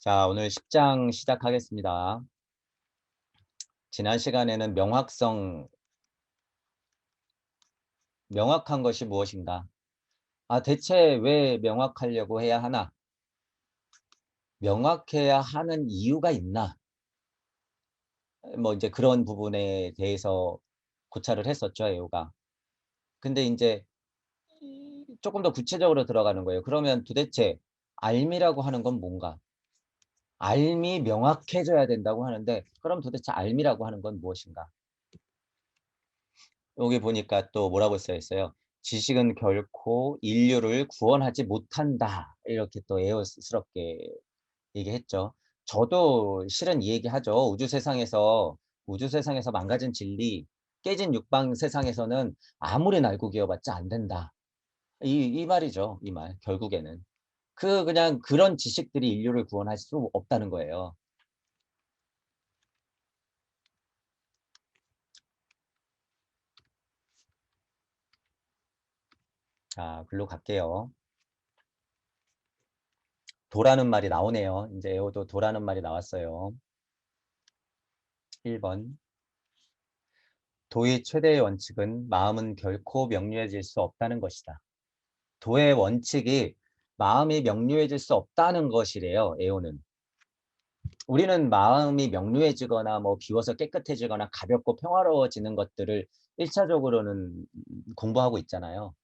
자, 오늘 10장 시작하겠습니다. 지난 시간에는 명확한 것이 무엇인가? 대체 왜 명확하려고 해야 하나? 명확해야 하는 이유가 있나? 뭐 이제 그런 부분에 대해서 고찰을 했었죠, 에오가. 근데 이제 조금 더 구체적으로 들어가는 거예요. 그러면 도대체 알미라고 하는 건 뭔가? 알미 명확해져야 된다고 하는데, 그럼 도대체 알미라고 하는 건 무엇인가? 여기 보니까 또 뭐라고 써 있어요. 지식은 결코 인류를 구원하지 못한다. 이렇게 또 에어스럽게 얘기했죠. 저도 실은 이 얘기하죠. 우주 세상에서 망가진 진리, 깨진 육방 세상에서는 아무리 날고 기어봤자 안 된다. 이 말이죠. 이 말. 결국에는. 그냥 그런 지식들이 인류를 구원할 수 없다는 거예요. 자, 글로 갈게요. 도라는 말이 나오네요. 이제 에어도 도라는 말이 나왔어요. 1번. 도의 최대의 원칙은 마음은 결코 명료해질 수 없다는 것이다. 도의 원칙이 마음이 명료해질 수 없다는 것이래요. 에오는. 우리는 마음이 명료해지거나 뭐 비워서 깨끗해지거나 가볍고 평화로워지는 것들을 1차적으로는 공부하고 있잖아요.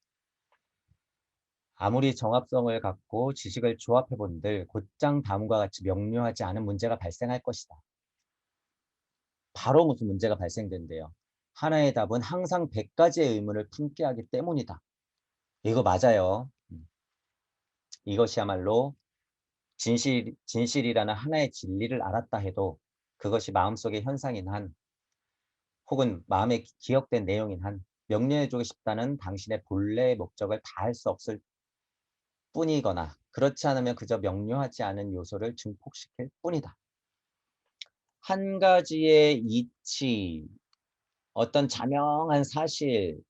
아무리 정합성을 갖고 지식을 조합해 본들 곧장 다음과 같이 명료하지 않은 문제가 발생할 것이다. 바로 무슨 문제가 발생된대요. 하나의 답은 항상 100가지의 의문을 품게 하기 때문이다. 이거 맞아요. 이것이야말로 진실이라는 하나의 진리를 알았다 해도 그것이 마음속의 현상인 한 혹은 마음에 기억된 내용인 한 명료해지고 싶다는 당신의 본래의 목적을 다할 수 없을 뿐이거나 그렇지 않으면 그저 명료하지 않은 요소를 증폭시킬 뿐이다. 한 가지의 이치, 어떤 자명한 사실,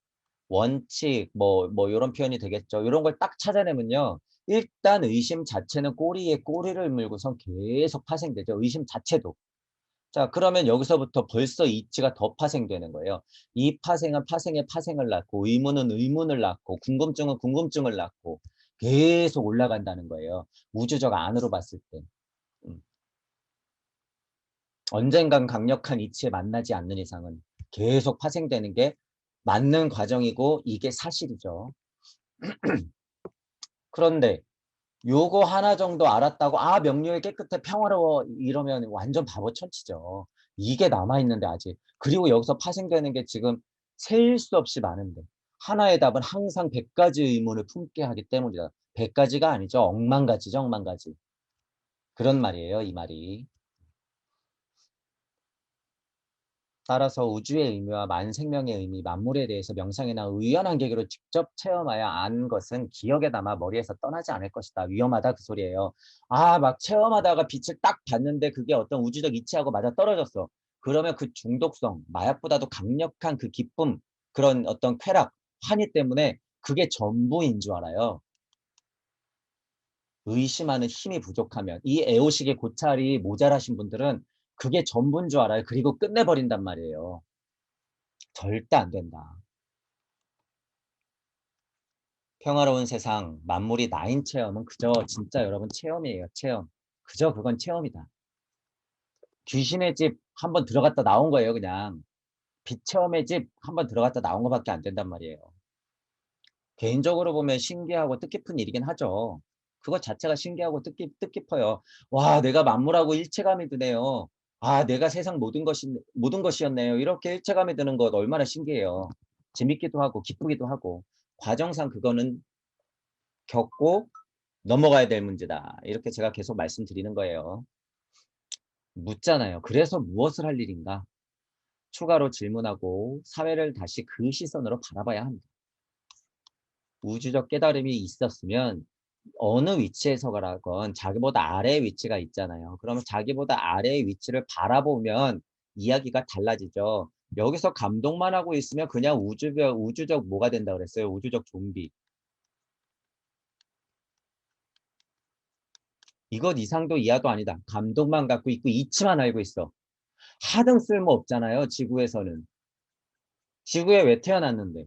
원칙, 뭐 이런 표현이 되겠죠. 이런 걸 딱 찾아내면요. 일단 의심 자체는 꼬리에 꼬리를 물고선 계속 파생되죠. 의심 자체도. 자, 그러면 여기서부터 벌써 이치가 더 파생되는 거예요. 이 파생은 파생에 파생을 낳고 의문은 의문을 낳고 궁금증은 궁금증을 낳고 계속 올라간다는 거예요. 우주적 안으로 봤을 때. 음. 언젠간 강력한 이치에 만나지 않는 이상은 계속 파생되는 게 맞는 과정이고 이게 사실이죠. 그런데 요거 하나 정도 알았다고 명료해 깨끗해 평화로워 이러면 완전 바보 천치죠. 이게 남아있는데 아직. 그리고 여기서 파생되는 게 지금 셀 수 없이 많은데 하나의 답은 항상 100가지 의문을 품게 하기 때문이다. 100가지가 아니죠. 억만 가지죠. 억만 가지. 그런 말이에요. 이 말이. 따라서 우주의 의미와 만생명의 의미, 만물에 대해서 명상이나 의연한 계기로 직접 체험하여 안 것은 기억에 남아 머리에서 떠나지 않을 것이다. 위험하다 그 소리예요. 막 체험하다가 빛을 딱 봤는데 그게 어떤 우주적 이치하고 맞아 떨어졌어. 그러면 그 중독성, 마약보다도 강력한 그 기쁨, 그런 어떤 쾌락, 환희 때문에 그게 전부인 줄 알아요. 의심하는 힘이 부족하면 이 애호식의 고찰이 모자라신 분들은 그게 전부인 줄 알아요. 그리고 끝내버린단 말이에요. 절대 안 된다. 평화로운 세상, 만물이 나인 체험은 그저 진짜 여러분 체험이에요. 체험. 그저 그건 체험이다. 귀신의 집 한번 들어갔다 나온 거예요. 그냥. 빛 체험의 집 한번 들어갔다 나온 것밖에 안 된단 말이에요. 개인적으로 보면 신기하고 뜻깊은 일이긴 하죠. 그것 자체가 신기하고 뜻깊어요. 와, 내가 만물하고 일체감이 드네요. 내가 세상 모든 것이었네요. 이렇게 일체감이 드는 것 얼마나 신기해요. 재밌기도 하고 기쁘기도 하고 과정상 그거는 겪고 넘어가야 될 문제다. 이렇게 제가 계속 말씀드리는 거예요. 묻잖아요. 그래서 무엇을 할 일인가? 추가로 질문하고 사회를 다시 그 시선으로 바라봐야 합니다. 우주적 깨달음이 있었으면 어느 위치에서 가건 자기보다 아래의 위치가 있잖아요. 그러면 자기보다 아래의 위치를 바라보면 이야기가 달라지죠. 여기서 감동만 하고 있으면 그냥 우주적 뭐가 된다 그랬어요? 우주적 좀비. 이것 이상도 이하도 아니다. 감동만 갖고 있고 이치만 알고 있어. 하등 쓸모 없잖아요. 지구에서는. 지구에 왜 태어났는데.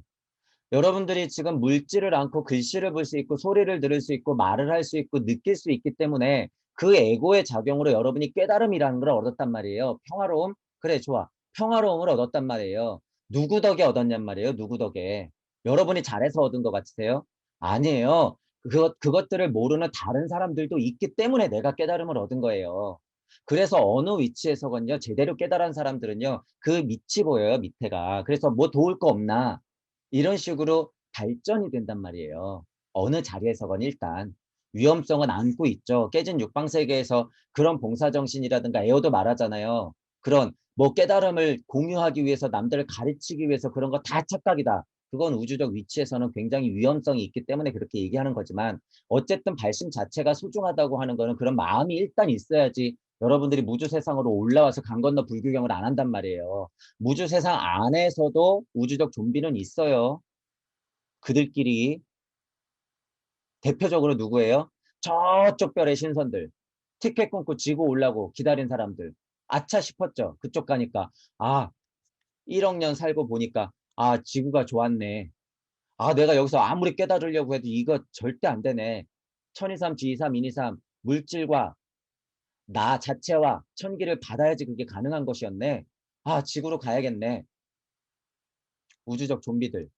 여러분들이 지금 물질을 않고 글씨를 볼 수 있고 소리를 들을 수 있고 말을 할 수 있고 느낄 수 있기 때문에 그 에고의 작용으로 여러분이 깨달음이라는 걸 얻었단 말이에요. 평화로움? 그래 좋아. 평화로움을 얻었단 말이에요. 누구 덕에 얻었냔 말이에요. 누구 덕에. 여러분이 잘해서 얻은 것 같으세요? 아니에요. 그것들을 모르는 다른 사람들도 있기 때문에 내가 깨달음을 얻은 거예요. 그래서 어느 위치에서건요. 제대로 깨달은 사람들은요. 그 밑이 보여요. 밑에가. 그래서 뭐 도울 거 없나. 이런 식으로 발전이 된단 말이에요. 어느 자리에서건 일단 위험성은 안고 있죠. 깨진 육방세계에서 그런 봉사정신이라든가 에어도 말하잖아요. 그런 뭐 깨달음을 공유하기 위해서 남들을 가르치기 위해서 그런 거 다 착각이다. 그건 우주적 위치에서는 굉장히 위험성이 있기 때문에 그렇게 얘기하는 거지만 어쨌든 발심 자체가 소중하다고 하는 거는 그런 마음이 일단 있어야지 여러분들이 무주 세상으로 올라와서 강 건너 불규경을 안 한단 말이에요. 무주 세상 안에서도 우주적 좀비는 있어요. 그들끼리 대표적으로 누구예요? 저쪽 별의 신선들. 티켓 끊고 지구 오려고 기다린 사람들. 아차 싶었죠. 그쪽 가니까. 아, 1억 년 살고 보니까 아, 지구가 좋았네. 아, 내가 여기서 아무리 깨달으려고 해도 이거 절대 안 되네. 천이삼, 지이삼, 인이삼 물질과 나 자체와 천기를 받아야지 그게 가능한 것이었네. 아, 지구로 가야겠네. 우주적 좀비들.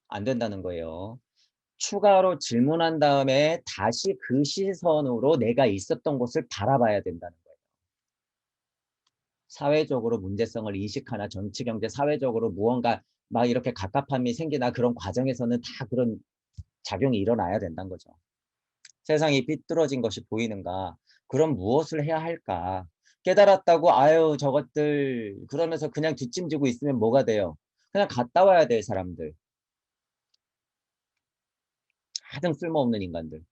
안 된다는 거예요. 추가로 질문한 다음에 다시 그 시선으로 내가 있었던 곳을 바라봐야 된다는 거예요. 사회적으로 문제성을 인식하나 정치, 경제, 사회적으로 무언가 막 이렇게 갑갑함이 생기나 그런 과정에서는 다 그런 작용이 일어나야 된다는 거죠. 세상이 삐뚤어진 것이 보이는가? 그럼 무엇을 해야 할까? 깨달았다고 아유 저것들 그러면서 그냥 뒷짐지고 있으면 뭐가 돼요? 그냥 갔다 와야 될 사람들. 하등 쓸모없는 인간들.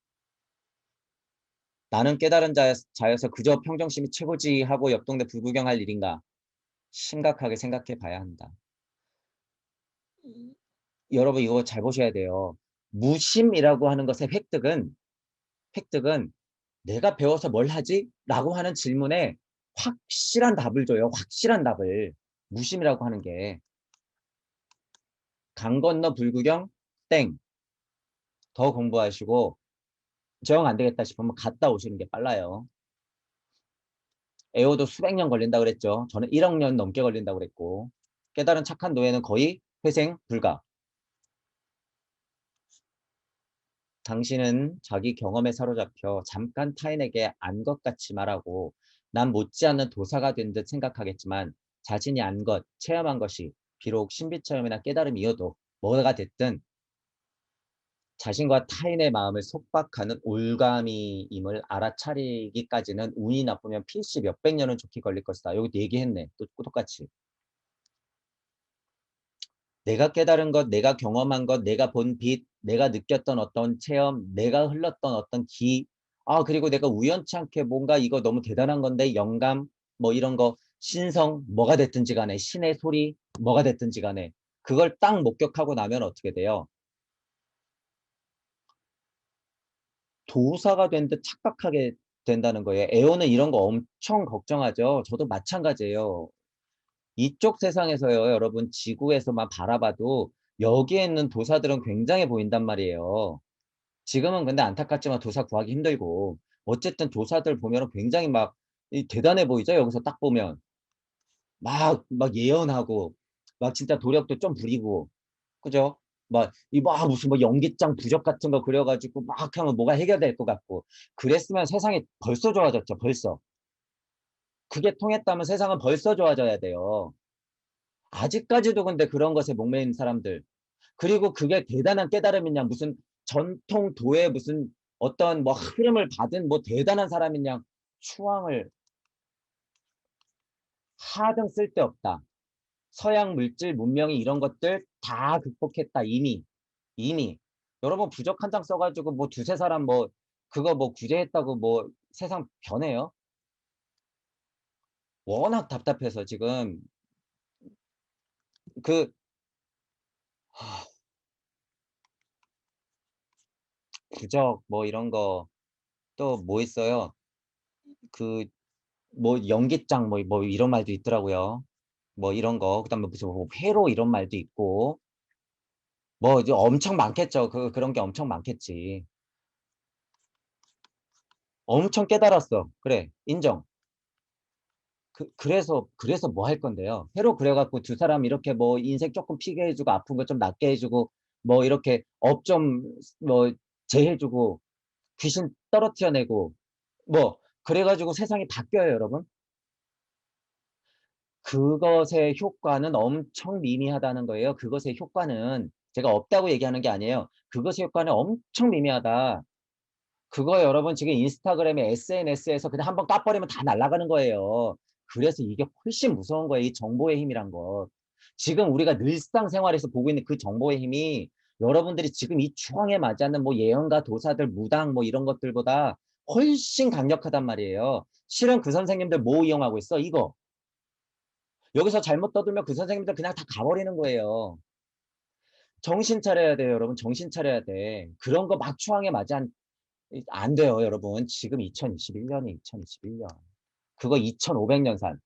나는 깨달은 자여서 그저 평정심이 최고지 하고 옆 동네 불구경할 일인가? 심각하게 생각해 봐야 한다. 여러분 이거 잘 보셔야 돼요. 무심이라고 하는 것의 획득은 내가 배워서 뭘 하지? 라고 하는 질문에 확실한 답을 줘요. 확실한 답을. 무심이라고 하는 게. 강 건너 불구경 땡. 더 공부하시고 정 안 되겠다 싶으면 갔다 오시는 게 빨라요. 에어도 수백 년 걸린다 그랬죠. 저는 1억 년 넘게 걸린다고 그랬고 깨달은 착한 노예는 거의 회생 불가. 당신은 자기 경험에 사로잡혀 잠깐 타인에게 안 것 같이 말하고 난 못지않은 도사가 된 듯 생각하겠지만 자신이 안 것, 체험한 것이 비록 신비체험이나 깨달음이어도 뭐가 됐든 자신과 타인의 마음을 속박하는 올가미임을 알아차리기까지는 운이 나쁘면 필시 몇백 년은 좋게 걸릴 것이다. 여기도 얘기했네. 또 똑같이. 내가 깨달은 것, 내가 경험한 것, 내가 본 빛, 내가 느꼈던 어떤 체험, 내가 흘렀던 어떤 아, 그리고 내가 우연치 않게 뭔가 이거 너무 대단한 건데, 영감, 뭐 이런 거, 신성, 뭐가 됐든지 간에, 신의 소리, 뭐가 됐든지 간에, 그걸 딱 목격하고 나면 어떻게 돼요? 도사가 된 듯 착각하게 된다는 거예요. 에오는 이런 거 엄청 걱정하죠. 저도 마찬가지예요. 이쪽 세상에서요, 여러분, 지구에서만 바라봐도 여기에 있는 도사들은 굉장해 보인단 말이에요. 지금은 근데 안타깝지만 도사 구하기 힘들고, 어쨌든 도사들 보면 굉장히 막 대단해 보이죠? 여기서 딱 보면. 막 예언하고, 막 진짜 도력도 좀 부리고, 그죠? 막 무슨 뭐 연기장 부적 같은 거 그려가지고 막 하면 뭐가 해결될 것 같고. 그랬으면 세상이 벌써 좋아졌죠, 벌써. 그게 통했다면 세상은 벌써 좋아져야 돼요. 아직까지도 근데 그런 것에 목매인 사람들. 그리고 그게 대단한 깨달음이냐, 무슨 전통 도의 무슨 어떤 뭐 흐름을 받은 뭐 대단한 사람이냐, 추앙을 하등 쓸데없다. 서양 물질 문명이 이런 것들 다 극복했다, 이미. 이미. 여러분 부적 한 장 써가지고 뭐 두세 사람 뭐 그거 뭐 구제했다고 뭐 세상 변해요? 워낙 답답해서 지금 그 하, 부적 뭐 이런 거 또 뭐 있어요? 그 뭐 연기장 뭐 이런 말도 있더라고요. 뭐 이런 거. 그다음에 무슨 뭐 회로 이런 말도 있고 뭐 이제 엄청 많겠죠. 그런 게 엄청 많겠지. 엄청 깨달았어. 그래. 인정. 그래서 뭐 할 건데요. 회로 그래 갖고 두 사람 이렇게 뭐 인생 쪼끔 피게 해 주고 아픈 거 좀 낫게 해 주고 뭐 이렇게 업 좀 뭐 제해 주고 귀신 떨어뜨려 내고 뭐 그래 가지고 세상이 바뀌어요, 여러분. 그것의 효과는 엄청 미미하다는 거예요. 그것의 효과는 제가 없다고 얘기하는 게 아니에요. 그것의 효과는 엄청 미미하다. 그거 여러분 지금 인스타그램에 SNS에서 그냥 한번 까 버리면 다 날아가는 거예요. 그래서 이게 훨씬 무서운 거예요, 이 정보의 힘이란 것. 지금 우리가 일상생활에서 보고 있는 그 정보의 힘이 여러분들이 지금 이 추앙에 맞이하는 뭐 예언가, 도사들, 무당 뭐 이런 것들보다 훨씬 강력하단 말이에요. 실은 그 선생님들 뭐 이용하고 있어? 이거. 여기서 잘못 떠들면 그 선생님들 그냥 다 가버리는 거예요. 정신 차려야 돼요, 여러분. 정신 차려야 돼. 그런 거 막 추앙에 맞이한 안 돼요, 여러분. 지금 2021년이 2021년. 그거 2500년 산.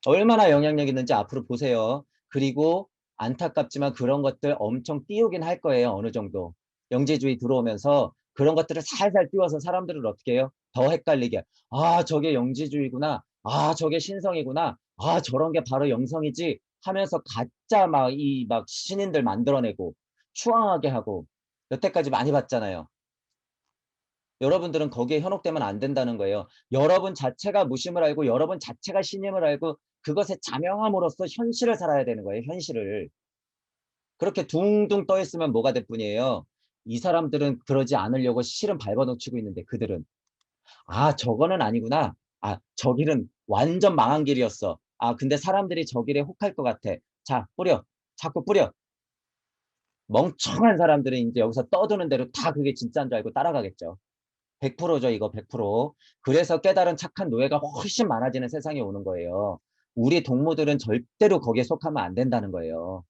얼마나 영향력 있는지 앞으로 보세요. 그리고 안타깝지만 그런 것들 엄청 띄우긴 할 거예요, 어느 정도. 영재주의 들어오면서 그런 것들을 살살 띄워서 사람들을 어떻게 해요? 더 헷갈리게. 아, 저게 영지주의구나. 아, 저게 신성이구나. 아, 저런 게 바로 영성이지 하면서 가짜 막 신인들 만들어내고 추앙하게 하고 여태까지 많이 봤잖아요. 여러분들은 거기에 현혹되면 안 된다는 거예요. 여러분 자체가 무심을 알고 여러분 자체가 신임을 알고 그것에 자명함으로써 현실을 살아야 되는 거예요. 현실을. 그렇게 둥둥 떠 있으면 뭐가 될 뿐이에요. 이 사람들은 그러지 않으려고 실은 발버둥치고 있는데 그들은 아 저거는 아니구나. 아 저 길은 완전 망한 길이었어. 아 근데 사람들이 저 길에 혹할 것 같아. 자 뿌려. 자꾸 뿌려. 멍청한 사람들은 인제 여기서 떠드는 대로 다 그게 진짜인 줄 알고 따라가겠죠. 100%죠 이거 100%. 그래서 깨달은 착한 노예가 훨씬 많아지는 세상이 오는 거예요. 우리 동무들은 절대로 거기에 속하면 안 된다는 거예요.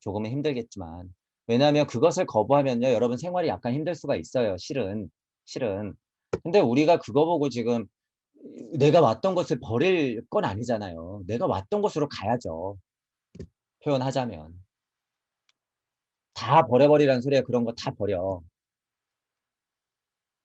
조금은 힘들겠지만. 왜냐하면 그것을 거부하면요 여러분 생활이 약간 힘들 수가 있어요 실은. 실은. 근데 우리가 그거 보고 지금 내가 왔던 곳을 버릴 건 아니잖아요. 내가 왔던 곳으로 가야죠 표현하자면. 다 버려버리라는 소리야. 그런 거 다 버려.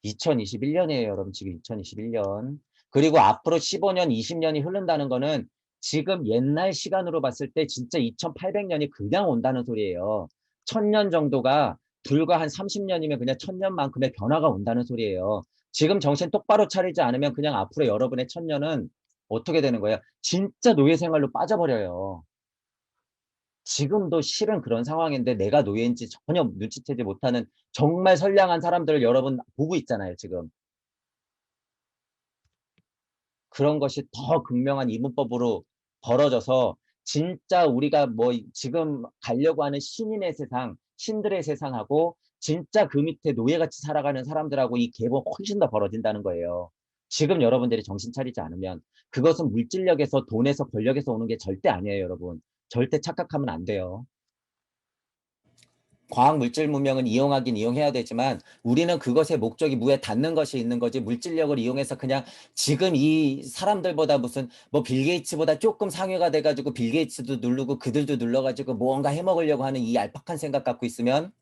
2021년이에요 여러분 지금 2021년. 그리고 앞으로 15년 20년이 흐른다는 거는 지금 옛날 시간으로 봤을 때 진짜 2800년이 그냥 온다는 소리예요. 1000년 정도가 불과 한 30년이면 그냥 1000년만큼의 변화가 온다는 소리예요. 지금 정신 똑바로 차리지 않으면 그냥 앞으로 여러분의 1000년은 어떻게 되는 거예요? 진짜 노예 생활로 빠져버려요. 지금도 실은 그런 상황인데 내가 노예인지 전혀 눈치채지 못하는 정말 선량한 사람들을 여러분 보고 있잖아요 지금. 그런 것이 더 극명한 이분법으로 벌어져서 진짜 우리가 뭐 지금 가려고 하는 신인의 세상, 신들의 세상하고 진짜 그 밑에 노예같이 살아가는 사람들하고 이 갭은 훨씬 더 벌어진다는 거예요. 지금 여러분들이 정신 차리지 않으면 그것은 물질력에서 돈에서 권력에서 오는 게 절대 아니에요, 여러분. 절대 착각하면 안 돼요. 과학 물질 문명은 이용하긴 이용해야 되지만 우리는 그것의 목적이 무에 닿는 것이 있는 거지 물질력을 이용해서 그냥 지금 이 사람들보다 무슨 뭐 빌 게이츠보다 조금 상회가 돼가지고 빌 게이츠도 누르고 그들도 눌러가지고 뭔가 해먹으려고 하는 이 얄팍한 생각 갖고 있으면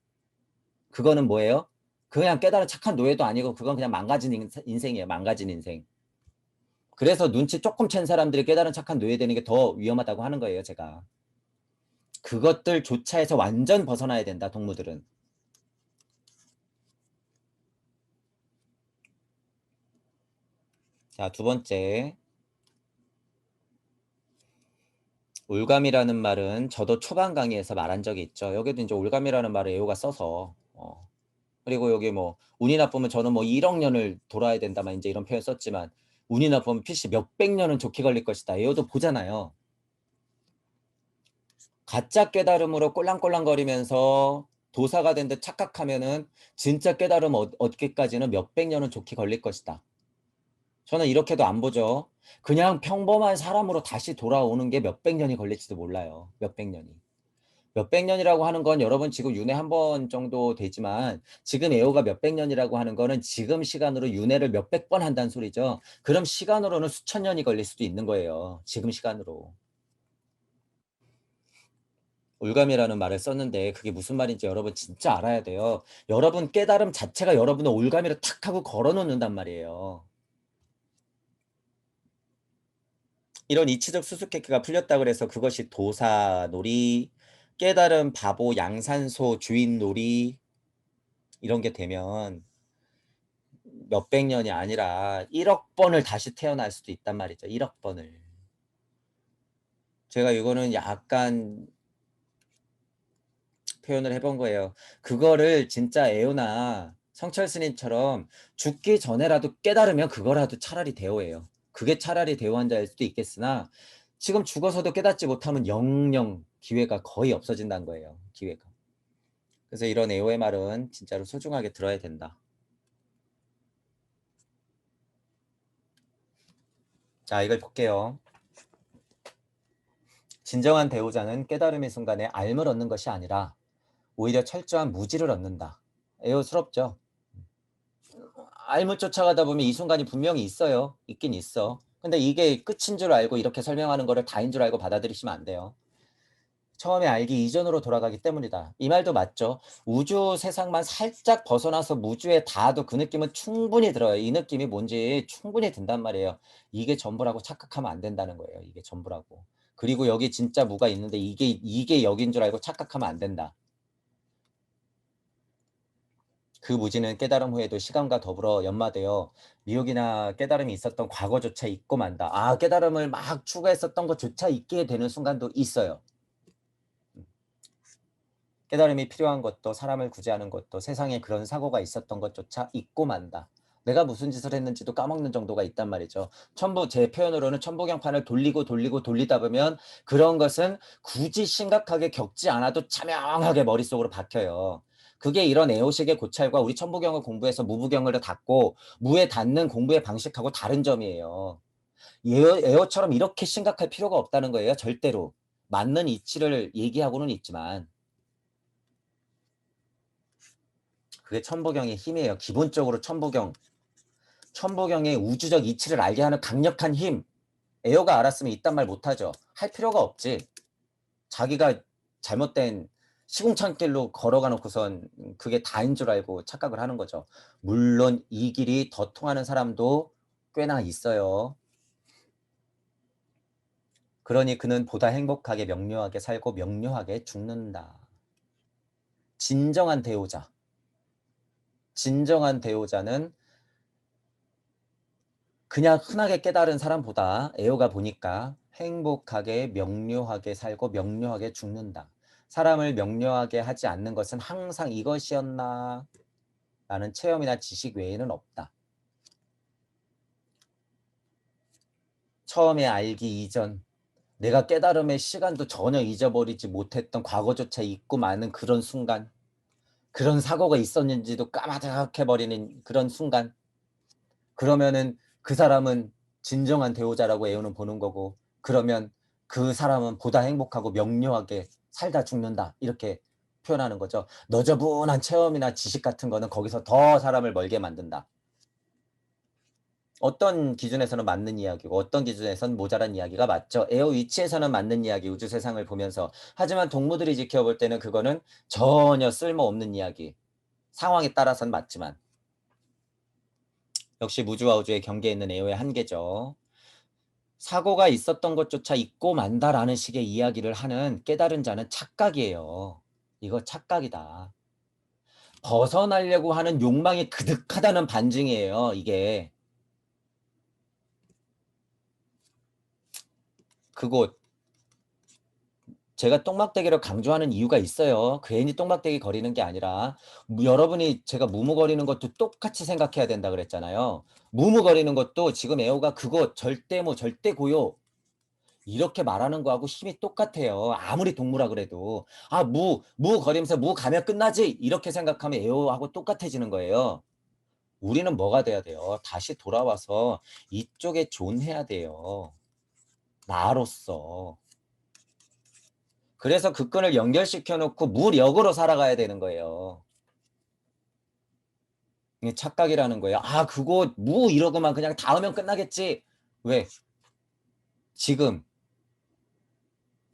그거는 뭐예요? 그냥 깨달은 착한 노예도 아니고 그건 그냥 망가진 인생이에요. 망가진 인생. 그래서 눈치 조금 챈 사람들이 깨달은 착한 노예 되는 게 더 위험하다고 하는 거예요. 제가. 그것들조차해서 완전 벗어나야 된다. 동무들은. 자, 두 번째. 올감이라는 말은 저도 초반 강의에서 말한 적이 있죠. 여기도 이제 올감이라는 말을 애호가 써서 그리고 여기 뭐 운이 나쁘면 저는 뭐 1억 년을 돌아야 된다만 이제 이런 표현 썼지만 운이 나쁘면 필시 몇백 년은 좋게 걸릴 것이다. 애호도 보잖아요. 가짜 깨달음으로 꼴랑꼴랑거리면서 도사가 된 듯 착각하면은 진짜 깨달음 얻기까지는 몇백 년은 좋게 걸릴 것이다. 저는 이렇게도 안 보죠. 그냥 평범한 사람으로 다시 돌아오는 게 몇백 년이 걸릴지도 몰라요. 몇백 년이. 몇백 년이라고 하는 건 여러분 지금 윤회 한 번 정도 되지만 지금 애호가 몇백 년이라고 하는 거는 지금 시간으로 윤회를 몇백 번 한다는 소리죠. 그럼 시간으로는 수천 년이 걸릴 수도 있는 거예요. 지금 시간으로. 올감이라는 말을 썼는데 그게 무슨 말인지 여러분 진짜 알아야 돼요. 여러분 깨달음 자체가 여러분을 올가미로 탁 하고 걸어 놓는단 말이에요. 이런 이치적 수수께끼가 풀렸다 그래서 그것이 도사놀이, 깨달음 바보 양산소 주인놀이 이런 게 되면 몇백 년이 아니라 1억 번을 다시 태어날 수도 있단 말이죠. 1억 번을. 제가 이거는 약간 표현을 해본 거예요. 그거를 진짜 애호나 성철 스님처럼 죽기 전에라도 깨달으면 그거라도 차라리 대오예요. 그게 차라리 대오한자일 수도 있겠으나 지금 죽어서도 깨닫지 못하면 영영 기회가 거의 없어진다는 거예요. 기회가. 그래서 이런 애호의 말은 진짜로 소중하게 들어야 된다. 자, 이걸 볼게요. 진정한 대오자는 깨달음의 순간에 알을 얻는 것이 아니라 오히려 철저한 무지를 얻는다. 애호스럽죠? 알못 쫓아가다 보면 이 순간이 분명히 있어요. 있긴 있어. 근데 이게 끝인 줄 알고 이렇게 설명하는 거를 다인 줄 알고 받아들이시면 안 돼요. 처음에 알기 이전으로 돌아가기 때문이다. 이 말도 맞죠. 우주 세상만 살짝 벗어나서 무주에 닿아도 그 느낌은 충분히 들어요. 이 느낌이 뭔지 충분히 든단 말이에요. 이게 전부라고 착각하면 안 된다는 거예요. 이게 전부라고. 그리고 여기 진짜 무가 있는데 이게 여긴 줄 알고 착각하면 안 된다. 그 무지는 깨달음 후에도 시간과 더불어 연마되어 미혹이나 깨달음이 있었던 과거조차 잊고 만다. 아, 깨달음을 막 추구했었던 것조차 잊게 되는 순간도 있어요. 깨달음이 필요한 것도 사람을 구제하는 것도 세상에 그런 사고가 있었던 것조차 잊고 만다. 내가 무슨 짓을 했는지도 까먹는 정도가 있단 말이죠. 제 표현으로는 천부경판을 돌리고 돌리다 보면 그런 것은 굳이 심각하게 겪지 않아도 자명하게 머릿속으로 박혀요. 그게 이런 애호식의 고찰과 우리 천부경을 공부해서 무부경을 닫고 무에 닫는 공부의 방식하고 다른 점이에요. 애호처럼 이렇게 심각할 필요가 없다는 거예요. 절대로. 맞는 이치를 얘기하고는 있지만 그게 천부경의 힘이에요. 기본적으로 천부경의 우주적 이치를 알게 하는 강력한 힘. 에어가 알았으면 이딴 말 못하죠. 할 필요가 없지. 자기가 잘못된 시궁창길로 걸어가 놓고선 그게 다인 줄 알고 착각을 하는 거죠. 물론 이 길이 더 통하는 사람도 꽤나 있어요. 그러니 그는 보다 행복하게 명료하게 살고 명료하게 죽는다. 진정한 대오자. 진정한 대오자는 그냥 흔하게 깨달은 사람보다 애호가 보니까 행복하게 명료하게 살고 명료하게 죽는다. 사람을 명료하게 하지 않는 것은 항상 이것이었나 라는 체험이나 지식 외에는 없다. 처음에 알기 이전 내가 깨달음의 시간도 전혀 잊어버리지 못했던 과거조차 잊고 마는 그런 순간, 그런 사고가 있었는지도 까마득해버리는 그런 순간, 그러면은 그 사람은 진정한 대호자라고 애호는 보는 거고, 그러면 그 사람은 보다 행복하고 명료하게 살다 죽는다 이렇게 표현하는 거죠. 너저분한 체험이나 지식 같은 거는 거기서 더 사람을 멀게 만든다. 어떤 기준에서는 맞는 이야기고 어떤 기준에서는 모자란 이야기가 맞죠. 애호 위치에서는 맞는 이야기, 우주 세상을 보면서. 하지만 동무들이 지켜볼 때는 그거는 전혀 쓸모없는 이야기. 상황에 따라서는 맞지만. 역시 무주와 우주의 경계에 있는 애호의 한계죠. 사고가 있었던 것조차 잊고 만다라는 식의 이야기를 하는 깨달은 자는 착각이에요. 이거 착각이다. 벗어나려고 하는 욕망이 그득하다는 반증이에요. 이게. 그곳. 제가 똥막대기를 강조하는 이유가 있어요. 괜히 똥막대기 거리는 게 아니라 여러분이 제가 무무거리는 것도 똑같이 생각해야 된다 그랬잖아요. 무무거리는 것도 지금 애호가 그곳 절대모 절대고요. 이렇게 말하는 거하고 힘이 똑같아요. 아무리 동무라 그래도. 아, 무 거리면서 무 가면 끝나지? 이렇게 생각하면 에어하고 똑같아지는 거예요. 우리는 뭐가 돼야 돼요? 다시 돌아와서 이쪽에 존해야 돼요. 나로서. 그래서 그 끈을 연결시켜 놓고 무력으로 살아가야 되는 거예요. 이게 착각이라는 거예요. 아, 그거 무 이러고만 그냥 닿으면 끝나겠지. 왜? 지금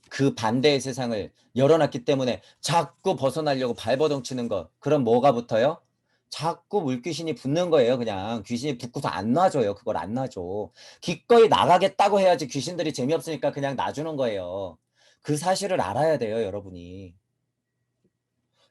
그 반대의 세상을 열어놨기 때문에 자꾸 벗어나려고 발버둥치는 것. 그럼 뭐가 붙어요? 자꾸 물귀신이 붙는 거예요. 그냥 귀신이 붙고서 안 놔줘요. 그걸 안 놔줘. 기꺼이 나가겠다고 해야지 귀신들이 재미없으니까 그냥 놔주는 거예요. 그 사실을 알아야 돼요, 여러분이.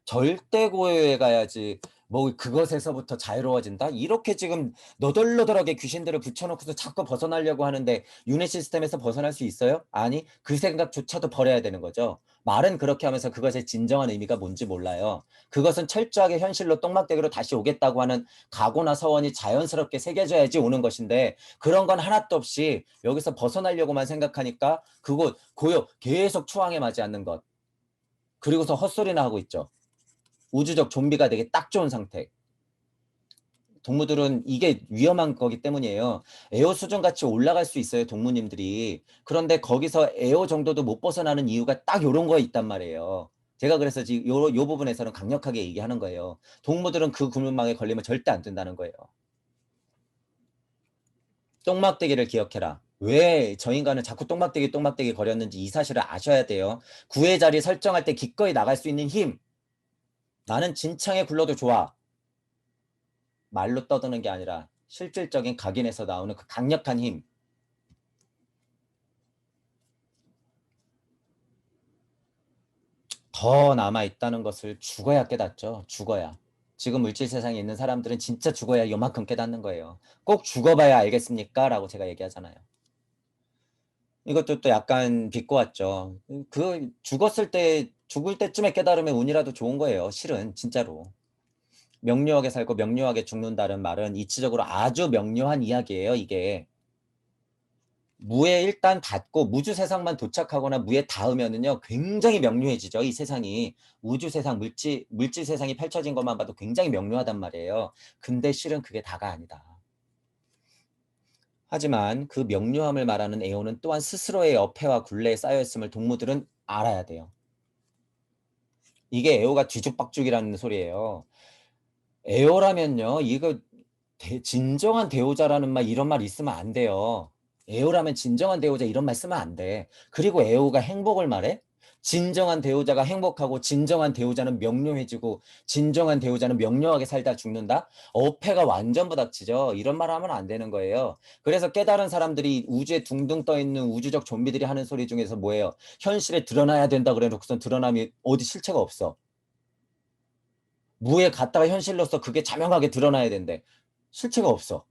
절대 고요에 가야지 뭐 그것에서부터 자유로워진다? 이렇게 지금 너덜너덜하게 귀신들을 붙여놓고서 자꾸 벗어나려고 하는데 윤회 시스템에서 벗어날 수 있어요? 아니, 그 생각조차도 버려야 되는 거죠. 말은 그렇게 하면서 그것의 진정한 의미가 뭔지 몰라요. 그것은 철저하게 현실로 똥막대기로 다시 오겠다고 하는 각오나 서원이 자연스럽게 새겨져야지 오는 것인데 그런 건 하나도 없이 여기서 벗어나려고만 생각하니까 그곳 고요 계속 추앙에 맞지 않는 것. 그리고서 헛소리나 하고 있죠. 우주적 좀비가 되기 딱 좋은 상태. 동무들은 이게 위험한 거기 때문이에요. 에어 수준같이 올라갈 수 있어요, 동무님들이. 그런데 거기서 에어 정도도 못 벗어나는 이유가 딱 요런 거에 있단 말이에요. 제가 그래서 지금 요 부분에서는 강력하게 얘기하는 거예요. 동무들은 그 구물망에 걸리면 절대 안 된다는 거예요. 똥막대기를 기억해라. 왜 저 인간은 자꾸 똥막대기 거렸는지 이 사실을 아셔야 돼요. 구의 자리 설정할 때 기꺼이 나갈 수 있는 힘. 나는 진창에 굴러도 좋아. 말로 떠드는 게 아니라 실질적인 각인에서 나오는 그 강력한 힘. 더 남아있다는 것을 죽어야 깨닫죠. 죽어야. 지금 물질 세상에 있는 사람들은 진짜 죽어야 요만큼 깨닫는 거예요. 꼭 죽어봐야 알겠습니까? 라고 제가 얘기하잖아요. 이것도 또 약간 비꼬았죠. 그 죽었을 때 죽을 때쯤에 깨달으면 운이라도 좋은 거예요. 실은 진짜로. 명료하게 살고 명료하게 죽는다는 말은 이치적으로 아주 명료한 이야기예요. 이게. 무에 일단 닿고 무주 세상만 도착하거나 무에 닿으면은요 굉장히 명료해지죠. 이 세상이 우주 세상 물질 세상이 펼쳐진 것만 봐도 굉장히 명료하단 말이에요. 근데 실은 그게 다가 아니다. 하지만 그 명료함을 말하는 에오는 또한 스스로의 어폐와 굴레에 쌓여있음을 동무들은 알아야 돼요. 이게 에오가 뒤죽박죽이라는 소리예요. 에오라면요 이거 진정한 대우자라는 말 이런 말 있으면 안 돼요. 에오라면 진정한 대우자 이런 말 쓰면 안 돼. 그리고 에오가 행복을 말해? 진정한 대우자가 행복하고 진정한 대우자는 명료해지고 진정한 대우자는 명료하게 살다 죽는다? 어폐가 완전 부닥치죠. 이런 말 하면 안 되는 거예요. 그래서 깨달은 사람들이 우주에 둥둥 떠있는 우주적 좀비들이 하는 소리 중에서 뭐예요? 현실에 드러나야 된다 그래 놓고선 드러남이 어디 실체가 없어. 무에 갔다가 현실로서 그게 자명하게 드러나야 된대. 실체가 없어.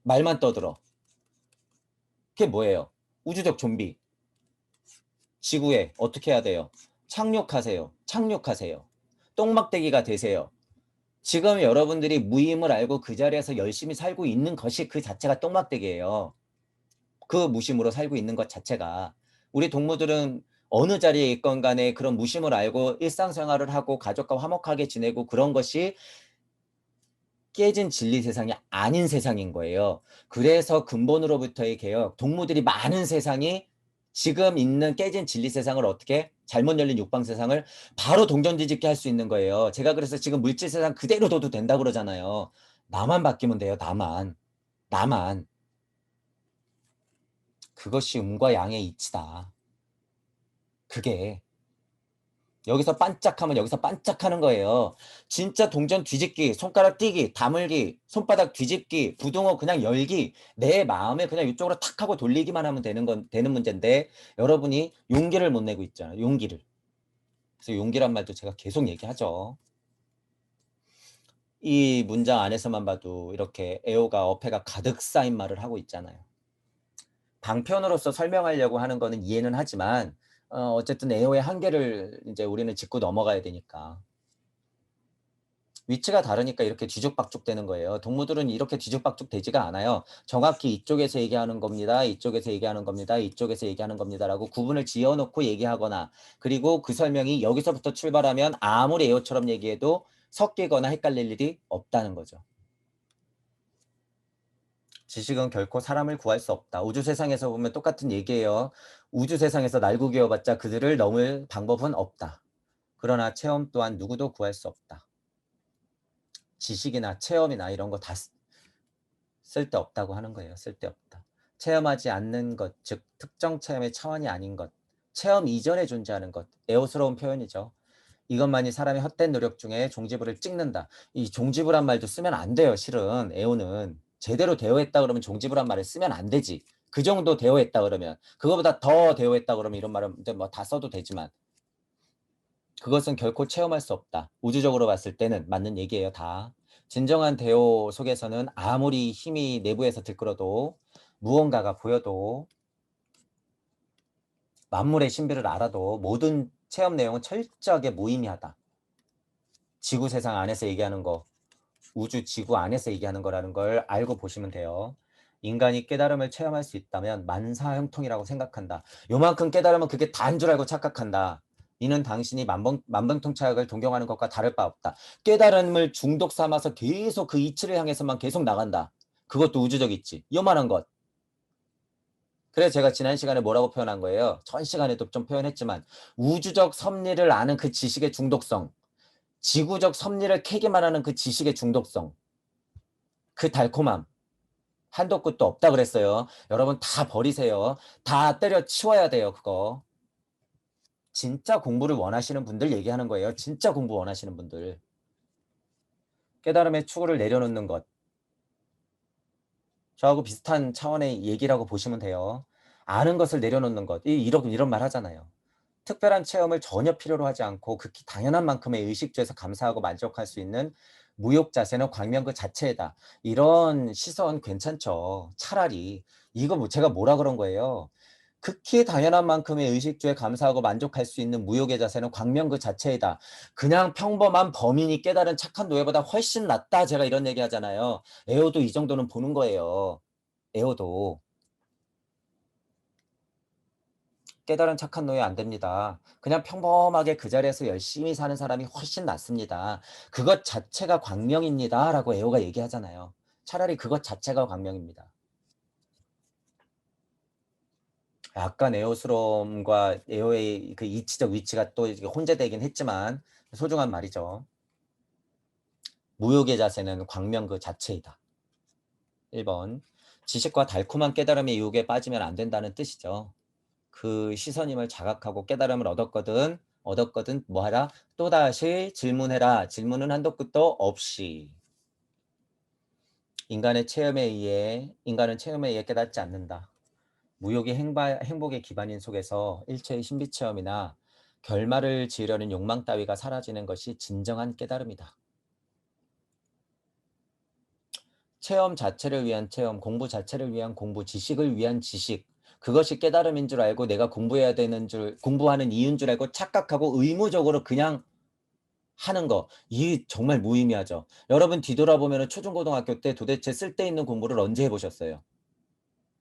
말만 떠들어. 그게 뭐예요? 우주적 좀비. 지구에 어떻게 해야 돼요? 착륙하세요. 착륙하세요. 똥막대기가 되세요. 지금 여러분들이 무임을 알고 그 자리에서 열심히 살고 있는 것이 그 자체가 똥막대기예요. 그 무심으로 살고 있는 것 자체가. 우리 동무들은 어느 자리에 있건 간에 그런 무심을 알고 일상생활을 하고 가족과 화목하게 지내고 그런 것이 깨진 진리 세상이 아닌 세상인 거예요. 그래서 근본으로부터의 개혁, 동무들이 많은 세상이 지금 있는 깨진 진리 세상을 어떻게 잘못 열린 육방 세상을 바로 동전 뒤집게 할 수 있는 거예요. 제가 그래서 지금 물질 세상 그대로 둬도 된다 그러잖아요. 나만 바뀌면 돼요. 나만. 나만. 그것이 음과 양의 이치다. 그게 여기서 반짝하면 여기서 반짝하는 거예요. 진짜 동전 뒤집기, 손가락 띄기, 다물기, 손바닥 뒤집기, 부등호 그냥 열기, 내 마음에 그냥 이쪽으로 탁 하고 돌리기만 하면 되는 문제인데 여러분이 용기를 못 내고 있잖아요. 용기를. 그래서 용기란 말도 제가 계속 얘기하죠. 이 문장 안에서만 봐도 이렇게 애호가 어폐가 가득 쌓인 말을 하고 있잖아요. 방편으로서 설명하려고 하는 거는 이해는 하지만 어쨌든 애호의 한계를 이제 우리는 짚고 넘어가야 되니까. 위치가 다르니까 이렇게 뒤죽박죽 되는 거예요. 동무들은 이렇게 뒤죽박죽 되지가 않아요. 정확히 이쪽에서 얘기하는 겁니다. 이쪽에서 얘기하는 겁니다. 이쪽에서 얘기하는 겁니다라고 구분을 지어놓고 얘기하거나 그리고 그 설명이 여기서부터 출발하면 아무리 에어처럼 얘기해도 섞이거나 헷갈릴 일이 없다는 거죠. 지식은 결코 사람을 구할 수 없다. 우주 세상에서 보면 똑같은 얘기예요. 우주 세상에서 날고기여봤자 그들을 넘을 방법은 없다. 그러나 체험 또한 누구도 구할 수 없다. 지식이나 체험이나 이런 거 다 쓸데없다고 하는 거예요. 쓸데없다. 체험하지 않는 것, 즉 특정 체험의 차원이 아닌 것, 체험 이전에 존재하는 것, 애호스러운 표현이죠. 이것만이 사람의 헛된 노력 중에 종지부를 찍는다. 이 종지부란 말도 쓰면 안 돼요. 실은 애호는 제대로 대어했다 그러면 종지부란 말을 쓰면 안 되지. 그 정도 대어했다 그러면, 그거보다 더 대어했다 그러면 이런 말은 뭐 다 써도 되지만, 그것은 결코 체험할 수 없다. 우주적으로 봤을 때는 맞는 얘기예요. 다. 진정한 대호 속에서는 아무리 힘이 내부에서 들끓어도, 무언가가 보여도, 만물의 신비를 알아도 모든 체험 내용은 철저하게 무의미하다. 지구 세상 안에서 얘기하는 거, 우주 지구 안에서 얘기하는 거라는 걸 알고 보시면 돼요. 인간이 깨달음을 체험할 수 있다면 만사형통이라고 생각한다. 요만큼 깨달으면 그게 다인 줄 알고 착각한다. 이는 당신이 만병통치약을 동경하는 것과 다를 바 없다. 깨달음을 중독 삼아서 계속 그 이치를 향해서만 계속 나간다. 그것도 우주적 이치. 요만한 것. 그래서 제가 지난 시간에 뭐라고 표현한 거예요. 전 시간에도 좀 표현했지만, 우주적 섭리를 아는 그 지식의 중독성, 지구적 섭리를 캐기만 하는 그 지식의 중독성, 그 달콤함, 한도 끝도 없다 그랬어요. 여러분 다 버리세요. 다 때려치워야 돼요. 그거. 진짜 공부를 원하시는 분들 얘기하는 거예요. 진짜 공부 원하시는 분들. 깨달음의 추구를 내려놓는 것. 저하고 비슷한 차원의 얘기라고 보시면 돼요. 아는 것을 내려놓는 것. 이런 말 하잖아요. 특별한 체험을 전혀 필요로 하지 않고 극히 당연한 만큼의 의식주에서 감사하고 만족할 수 있는 무욕 자세는 광명 그 자체이다. 이런 시선 괜찮죠. 차라리 이거 뭐 제가 뭐라 그런 거예요. 극히 당연한 만큼의 의식주에 감사하고 만족할 수 있는 무욕의 자세는 광명 그 자체이다. 그냥 평범한 범인이 깨달은 착한 노예보다 훨씬 낫다. 제가 이런 얘기 하잖아요. 에어도 이 정도는 보는 거예요. 에어도. 깨달은 착한 노예 안 됩니다. 그냥 평범하게 그 자리에서 열심히 사는 사람이 훨씬 낫습니다. 그것 자체가 광명입니다. 라고 에오가 얘기하잖아요. 차라리 그것 자체가 광명입니다. 약간 에오스러움과 에오의 그 이치적 위치가 또 혼재되긴 했지만 소중한 말이죠. 무욕의 자세는 광명 그 자체이다. 1번. 지식과 달콤한 깨달음의 유혹에 빠지면 안 된다는 뜻이죠. 그 시선임을 자각하고 깨달음을 얻었거든 뭐하라? 또다시 질문해라. 질문은 한도 끝도 없이. 인간은 체험에 의해 깨닫지 않는다. 무욕이 행복의 기반인 속에서 일체의 신비체험이나 결말을 지으려는 욕망 따위가 사라지는 것이 진정한 깨달음이다. 체험 자체를 위한 체험, 공부 자체를 위한 공부, 지식을 위한 지식, 그것이 깨달음인 줄 알고 내가 공부해야 되는 공부하는 이유인 줄 알고 착각하고 의무적으로 그냥 하는 거, 이 정말 무의미하죠. 여러분 뒤돌아보면 초중고등학교 때 도대체 쓸데있는 공부를 언제 해보셨어요?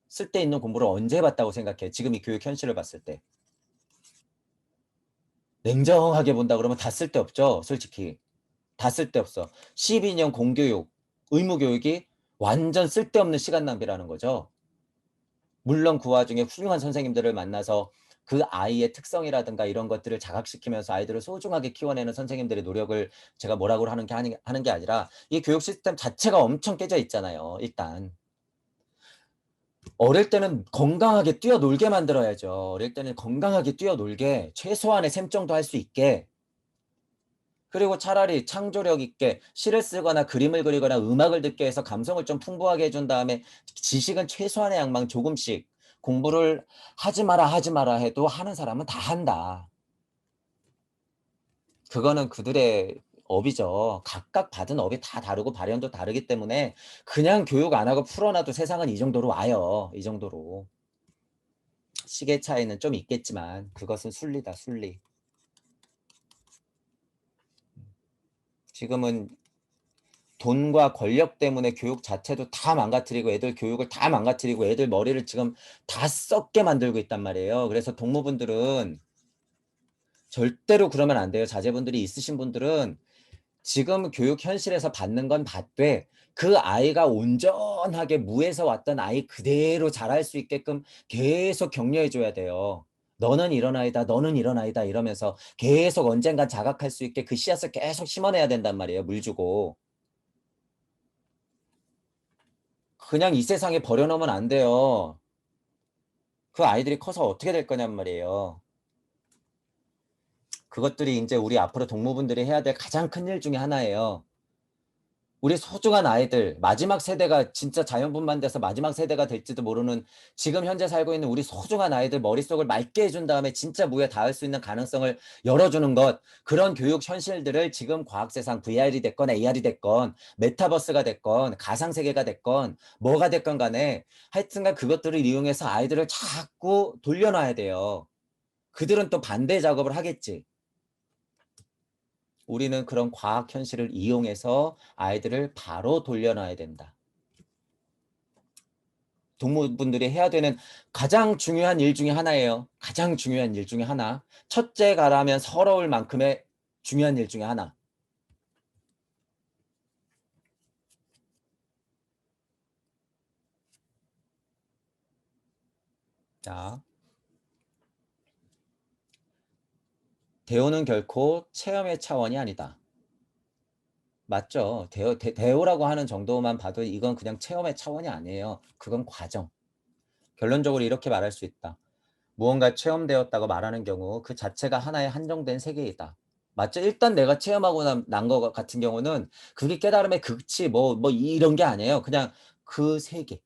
쓸데있는 공부를 언제 해봤다고 생각해? 지금 이 교육 현실을 봤을 때. 냉정하게 본다 그러면 다 쓸데없죠. 솔직히. 다 쓸데없어. 12년 공교육, 의무교육이 완전 쓸데없는 시간 낭비라는 거죠. 물론 그 와중에 훌륭한 선생님들을 만나서 그 아이의 특성이라든가 이런 것들을 자각시키면서 아이들을 소중하게 키워내는 선생님들의 노력을 제가 뭐라고 하는 게 아니라 이 교육 시스템 자체가 엄청 깨져 있잖아요. 일단 어릴 때는 건강하게 뛰어놀게 만들어야죠. 어릴 때는 건강하게 뛰어놀게 최소한의 셈 정도 할 수 있게, 그리고 차라리 창조력 있게 시를 쓰거나 그림을 그리거나 음악을 듣게 해서 감성을 좀 풍부하게 해준 다음에 지식은 최소한의 양만 조금씩, 공부를 하지 마라 해도 하는 사람은 다 한다. 그거는 그들의 업이죠. 각각 받은 업이 다 다르고 발현도 다르기 때문에 그냥 교육 안 하고 풀어놔도 세상은 이 정도로 와요. 이 정도로. 시계 차이는 좀 있겠지만 그것은 순리다, 순리. 지금은 돈과 권력 때문에 교육 자체도 다 망가뜨리고 애들 교육을 다 망가뜨리고 애들 머리를 지금 다 썩게 만들고 있단 말이에요. 그래서 동무분들은 절대로 그러면 안 돼요. 자제분들이 있으신 분들은 지금 교육 현실에서 받는 건 받되 그 아이가 온전하게 무에서 왔던 아이 그대로 자랄 수 있게끔 계속 격려해 줘야 돼요. 너는 이런 아이다, 너는 이런 아이다 이러면서 계속 언젠간 자각할 수 있게 그 씨앗을 계속 심어내야 된단 말이에요. 물 주고. 그냥 이 세상에 버려놓으면 안 돼요. 그 아이들이 커서 어떻게 될 거냔 말이에요. 그것들이 이제 우리 앞으로 동무분들이 해야 될 가장 큰 일 중에 하나예요. 우리 소중한 아이들, 마지막 세대가 진짜 자연분만 돼서 마지막 세대가 될지도 모르는 지금 현재 살고 있는 우리 소중한 아이들 머릿속을 맑게 해준 다음에 진짜 무에 닿을 수 있는 가능성을 열어주는 것, 그런 교육 현실들을 지금 과학세상 VR이 됐건 AR이 됐건 메타버스가 됐건 가상세계가 됐건 뭐가 됐건 간에 하여튼간 그것들을 이용해서 아이들을 자꾸 돌려놔야 돼요. 그들은 또 반대 작업을 하겠지. 우리는 그런 과학 현실을 이용해서 아이들을 바로 돌려놔야 된다. 동무분들이 해야 되는 가장 중요한 일 중에 하나예요. 가장 중요한 일 중에 하나. 첫째가라면 서러울 만큼의 중요한 일 중에 하나. 자, 대우는 결코 체험의 차원이 아니다. 맞죠? 대우라고 하는 정도만 봐도 이건 그냥 체험의 차원이 아니에요. 그건 과정. 결론적으로 이렇게 말할 수 있다. 무언가 체험되었다고 말하는 경우 그 자체가 하나의 한정된 세계이다. 맞죠? 일단 내가 체험하고 난 거 같은 경우는 그게 깨달음의 극치 뭐 이런 게 아니에요. 그냥 그 세계.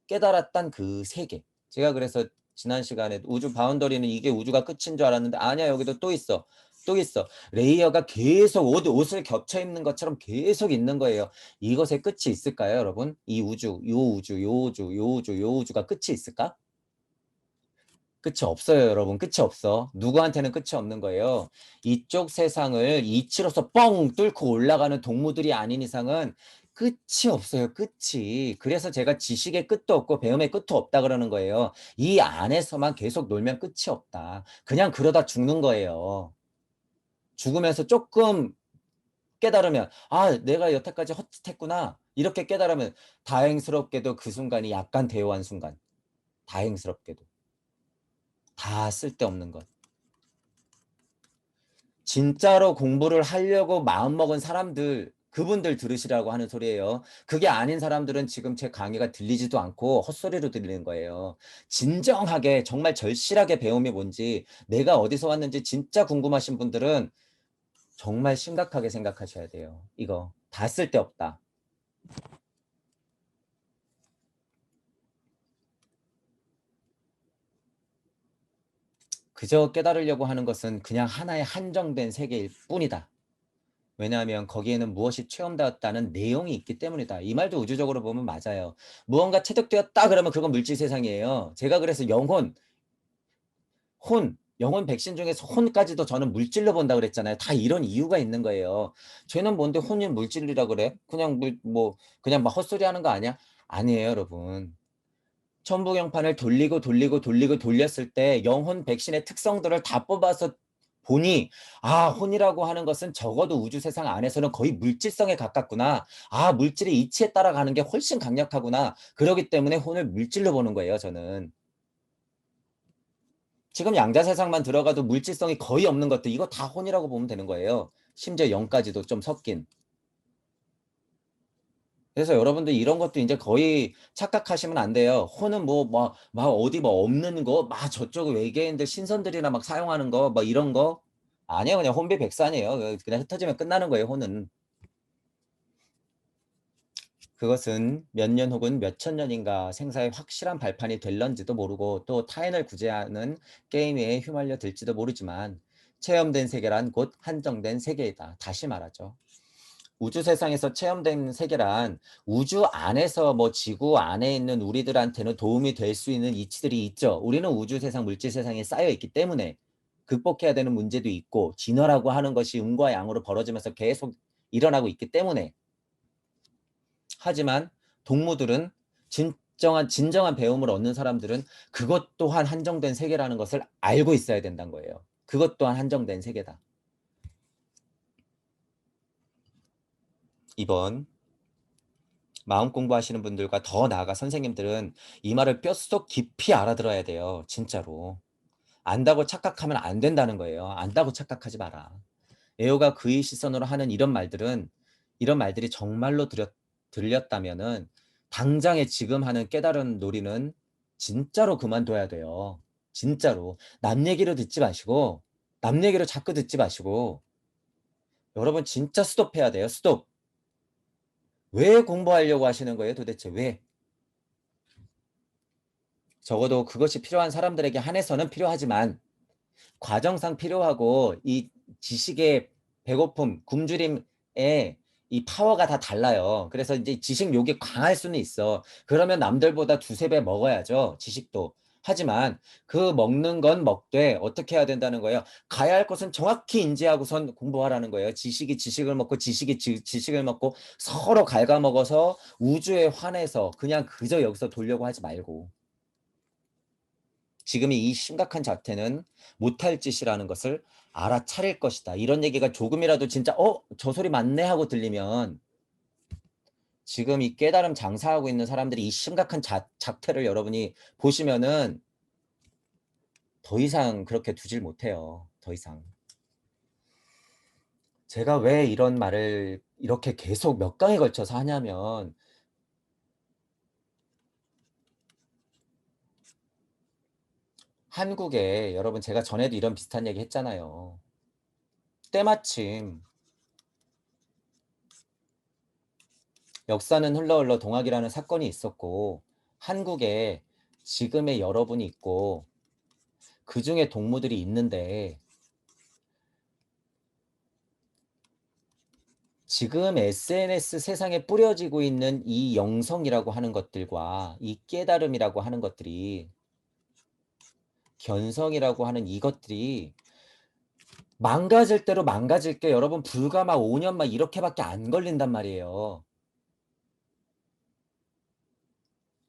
깨달았단 그 세계. 제가 그래서 지난 시간에 우주 바운더리는 이게 우주가 끝인 줄 알았는데 아니야. 여기도 또 있어. 또 있어. 레이어가 계속 옷을 겹쳐 입는 것처럼 계속 있는 거예요. 이것의 끝이 있을까요, 여러분? 이 우주, 요 우주, 요 우주, 요 우주, 요 우주가 끝이 있을까? 끝이 없어요, 여러분. 끝이 없어. 누구한테는 끝이 없는 거예요. 이쪽 세상을 이치로서 뻥 뚫고 올라가는 동무들이 아닌 이상은 끝이 없어요. 끝이. 그래서 제가 지식의 끝도 없고 배움의 끝도 없다 그러는 거예요. 이 안에서만 계속 놀면 끝이 없다. 그냥 그러다 죽는 거예요. 죽으면서 조금 깨달으면 아, 내가 여태까지 헛짓했구나. 이렇게 깨달으면 다행스럽게도 그 순간이 약간 대요한 순간. 다행스럽게도. 다 쓸데없는 것. 진짜로 공부를 하려고 마음먹은 사람들, 그분들 들으시라고 하는 소리예요. 그게 아닌 사람들은 지금 제 강의가 들리지도 않고 헛소리로 들리는 거예요. 진정하게 정말 절실하게 배움이 뭔지, 내가 어디서 왔는지 진짜 궁금하신 분들은 정말 심각하게 생각하셔야 돼요. 이거 다 쓸데없다. 그저 깨달으려고 하는 것은 그냥 하나의 한정된 세계일 뿐이다. 왜냐하면 거기에는 무엇이 체험되었다는 내용이 있기 때문이다. 이 말도 우주적으로 보면 맞아요. 무언가 체득되었다 그러면 그건 물질 세상이에요. 제가 그래서 영혼 백신 중에서 혼까지도 저는 물질로 본다 그랬잖아요. 다 이런 이유가 있는 거예요. 쟤는 뭔데 혼이 물질이라 그래? 그냥 그냥 막 헛소리 하는 거 아니야? 아니에요, 여러분. 천부경판을 돌리고 돌렸을 때 영혼 백신의 특성들을 다 뽑아서 보니 아, 혼이라고 하는 것은 적어도 우주 세상 안에서는 거의 물질성에 가깝구나. 아, 물질의 이치에 따라가는 게 훨씬 강력하구나. 그러기 때문에 혼을 물질로 보는 거예요, 저는. 지금 양자 세상만 들어가도 물질성이 거의 없는 것들 이거 다 혼이라고 보면 되는 거예요. 심지어 영까지도 좀 섞인. 그래서 여러분들 이런 것도 이제 거의 착각하시면 안 돼요. 혼은 막 어디 뭐 없는 거, 막 저쪽 외계인들 신선들이나 막 사용하는 거, 뭐 이런 거. 아니에요. 그냥 혼비백산이에요. 그냥 흩어지면 끝나는 거예요, 혼은. 그것은 몇 년 혹은 몇 천 년인가 생사의 확실한 발판이 될런지도 모르고 또 타인을 구제하는 게임에 휘말려 들지도 모르지만 체험된 세계란 곧 한정된 세계이다. 다시 말하죠. 우주 세상에서 체험된 세계란 우주 안에서 뭐 지구 안에 있는 우리들한테는 도움이 될 수 있는 이치들이 있죠. 우리는 우주 세상, 물질 세상에 쌓여 있기 때문에 극복해야 되는 문제도 있고 진화라고 하는 것이 음과 양으로 벌어지면서 계속 일어나고 있기 때문에 하지만 동무들은 진정한 배움을 얻는 사람들은 그것 또한 한정된 세계라는 것을 알고 있어야 된다는 거예요. 그것 또한 한정된 세계다. 이번 마음 공부하시는 분들과 더 나아가 선생님들은 이 말을 뼛속 깊이 알아들어야 돼요. 진짜로. 안다고 착각하면 안 된다는 거예요. 안다고 착각하지 마라. 에오가 그의 시선으로 하는 이런 말들이 정말로 들렸다면은 당장에 지금 하는 깨달은 놀이는 진짜로 그만둬야 돼요. 진짜로. 남 얘기로 듣지 마시고 남 얘기로 자꾸 듣지 마시고 여러분 진짜 스톱해야 돼요. 스톱. 왜 공부하려고 하시는 거예요? 도대체 왜? 적어도 그것이 필요한 사람들에게 한해서는 필요하지만 과정상 필요하고 이 지식의 배고픔, 굶주림의 이 파워가 다 달라요. 그래서 이제 지식 욕이 강할 수는 있어. 그러면 남들보다 두세 배 먹어야죠. 지식도. 하지만 그 먹는 건 먹되 어떻게 해야 된다는 거예요. 가야 할 것은 정확히 인지하고선 공부하라는 거예요. 지식이 지식을 먹고 지식이 지식을 먹고 서로 갉아먹어서 우주에 환해서 그냥 그저 여기서 돌려고 하지 말고. 지금이 이 심각한 자태는 못할 짓이라는 것을 알아차릴 것이다. 이런 얘기가 조금이라도 진짜 저 소리 맞네 하고 들리면 지금 이 깨달음 장사하고 있는 사람들이 이 심각한 작태를 여러분이 보시면은 더 이상 그렇게 두질 못해요. 더 이상. 제가 왜 이런 말을 이렇게 계속 몇 강에 걸쳐서 하냐면 한국에 여러분 제가 전에도 이런 비슷한 얘기 했잖아요. 때마침 역사는 흘러 동학이라는 사건이 있었고 한국에 지금의 여러분이 있고 그중에 동무들이 있는데 지금 SNS 세상에 뿌려지고 있는 이 영성이라고 하는 것들과 이 깨달음이라고 하는 것들이 견성이라고 하는 이것들이 망가질 대로 망가질 게 여러분 불과 막 5년 막 이렇게밖에 안 걸린단 말이에요.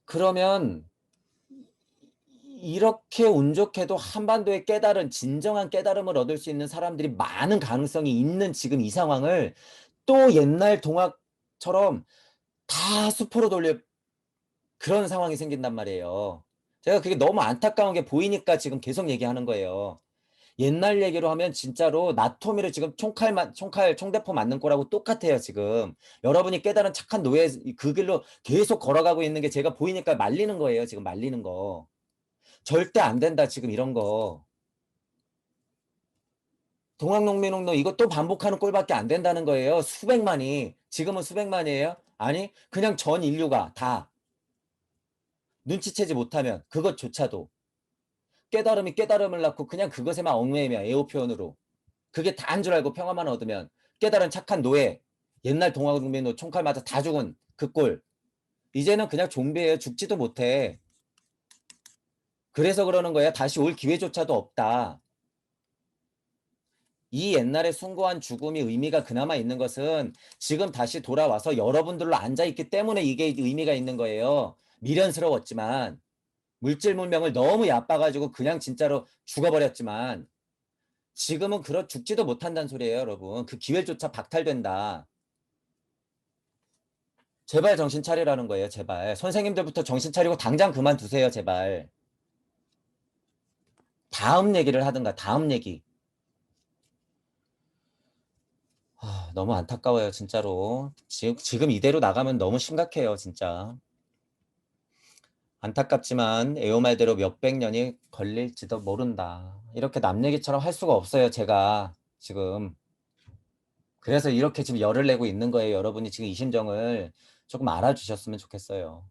그러면 이렇게 운 좋게도 한반도의 진정한 깨달음을 얻을 수 있는 사람들이 많은 가능성이 있는 지금 이 상황을 또 옛날 동학처럼 다 수포로 돌려 그런 상황이 생긴단 말이에요. 제가 그게 너무 안타까운 게 보이니까 지금 계속 얘기하는 거예요. 옛날 얘기로 하면 진짜로 나토미를 지금 총대포 맞는 거라고 똑같아요, 지금. 여러분이 깨달은 착한 노예 그 길로 계속 걸어가고 있는 게 제가 보이니까 말리는 거예요, 지금 말리는 거. 절대 안 된다, 지금 이런 거. 동학농민운동 이거 또 반복하는 꼴밖에 안 된다는 거예요. 수백만이. 지금은 수백만이에요? 아니, 그냥 전 인류가 다 눈치채지 못하면 그것조차도 깨달음이 깨달음을 낳고 그냥 그것에만 얽매이며 애호 표현으로 그게 다인 줄 알고 평화만 얻으면 깨달은 착한 노예 옛날 동학농민으로 총칼 맞아 다 죽은 그 꼴. 이제는 그냥 좀비예요. 죽지도 못해. 그래서 그러는 거야. 다시 올 기회조차도 없다. 이 옛날에 숭고한 죽음이 의미가 그나마 있는 것은 지금 다시 돌아와서 여러분들로 앉아있기 때문에 이게 의미가 있는 거예요. 미련스러웠지만 물질 문명을 너무 얕봐가지고 그냥 진짜로 죽어버렸지만 지금은 죽지도 못한다는 소리예요, 여러분. 그 기회조차 박탈된다. 제발 정신 차리라는 거예요, 제발. 선생님들부터 정신 차리고 당장 그만두세요, 제발. 다음 얘기를 하든가, 다음 얘기. 너무 안타까워요, 진짜로. 지금 이대로 나가면 너무 심각해요, 진짜. 안타깝지만 애호 말대로 몇백 년이 걸릴지도 모른다. 이렇게 남 얘기처럼 할 수가 없어요, 제가 지금. 그래서 이렇게 지금 열을 내고 있는 거예요. 여러분이 지금 이 심정을 조금 알아주셨으면 좋겠어요.